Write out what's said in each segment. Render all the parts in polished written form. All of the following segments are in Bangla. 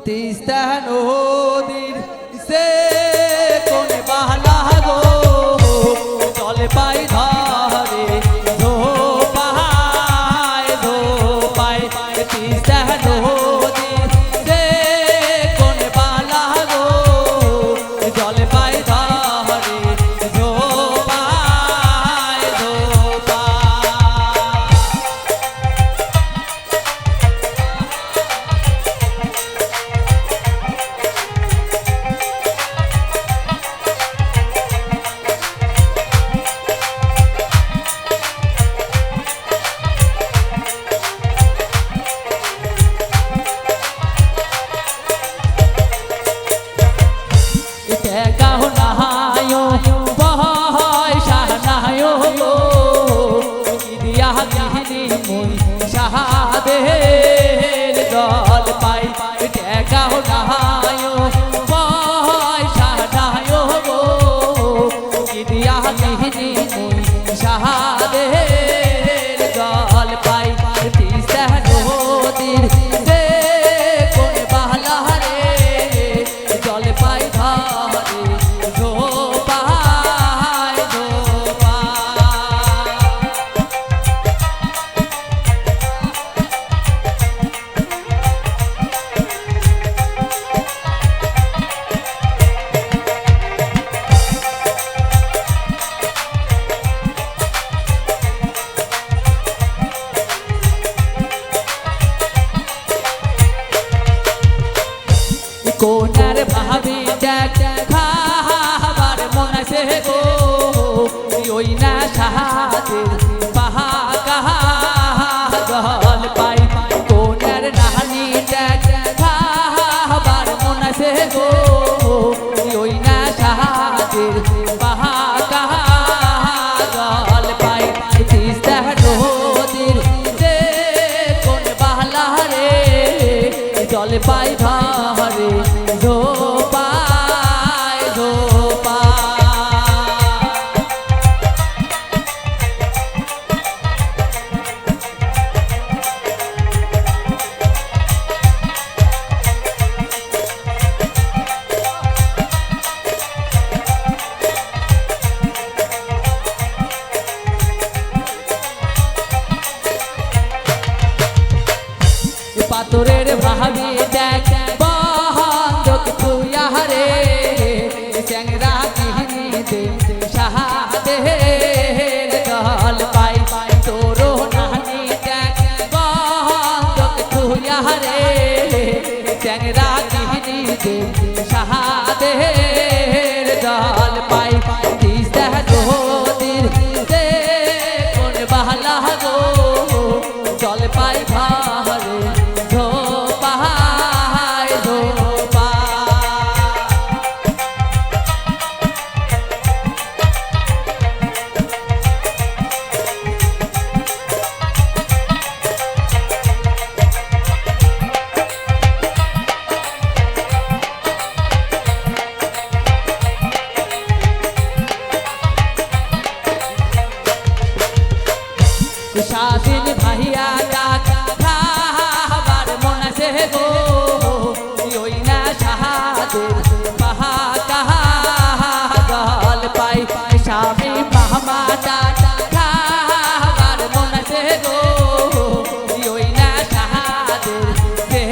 তিস্তা নদীর সে কোন বাহলা গো জলে পাই ধরে ধোপায় তিস্তা নদীর সে কোন বাহলা গো জলে পাই ধরে ধোপায় গাও নাহায়ো পয়সা নাহায়ো গো দিয়া গিনি মই সাহাদের জল পাই গাও নাহায়ো পয়সা নাহায়ো গো দিয়া গিনি মই সাহাদের জল পাই তিস্তা নদীর সে কোন বাহলা রে জল পাই কোনার ভাবি দেখ খাবার মন আছে গো ওই না সাহাদের পাহা জল পাই কোনার নাহানি দেখ খাবার মন আছে গো ওই না সাহাদের পাহা জল পাই তিস্তা নদীর সে কোন বাহলা রে জল পাই ধরে ধোপায় পাথরের ভাবি দেখ বন্ধক তুইয়া রে চ্যাংরা কিহনি দে সাহাদের জল পাই তোরো নাহানি দেখ বন্ধক তুইয়া রে চ্যাংরা কিহনি দে সাহাদের জল পাই তিস্তা নদীর সে কোন বাহলা গো জল পাই ধরে স্বাধীন ভাইয়া ডাক খাবার মন আছে গো ওই না সাহাদের পাহা জল পাই স্বামী মামা ডাক খাবার মন আছে গো ওই না সাহাদের সে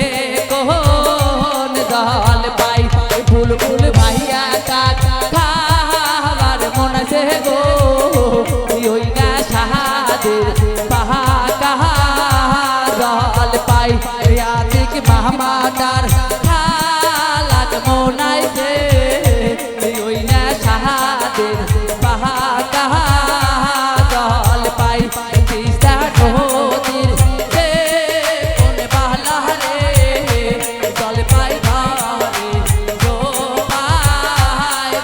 কোন জল পাই ফুল ফুল ভাইয়া ডাক খাবার মন আছে গো ওই না সাহাদের জল পাই আতিক মাহমাদার খালাক মোনাইছে ওই না সাহাদের পাহা জল পাই তিস্তা নদীর সে কোন বাহলা রে জল পাই ধরে ধোপায়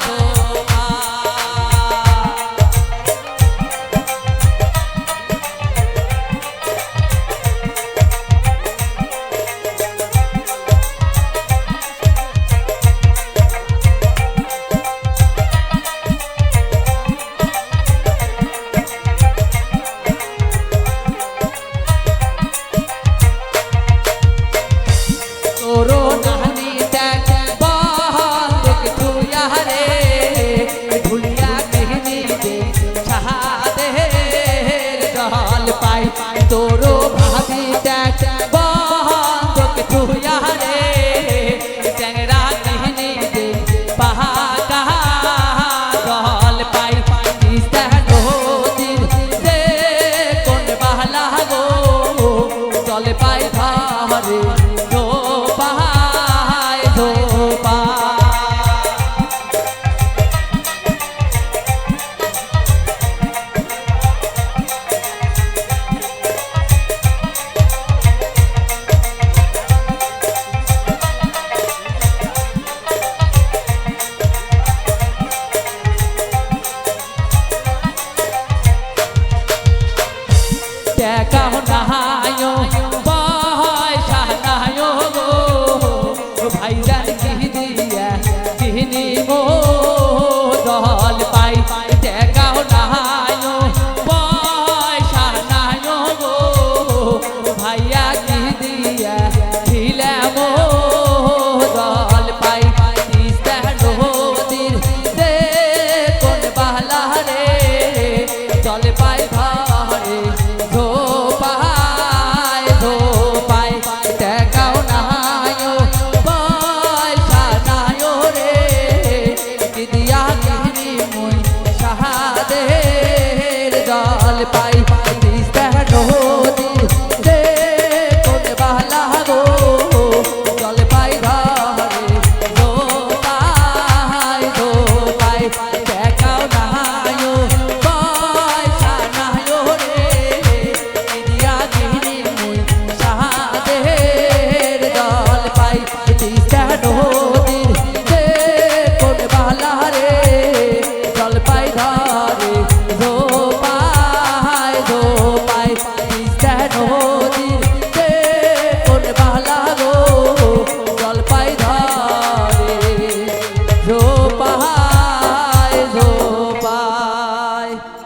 যেন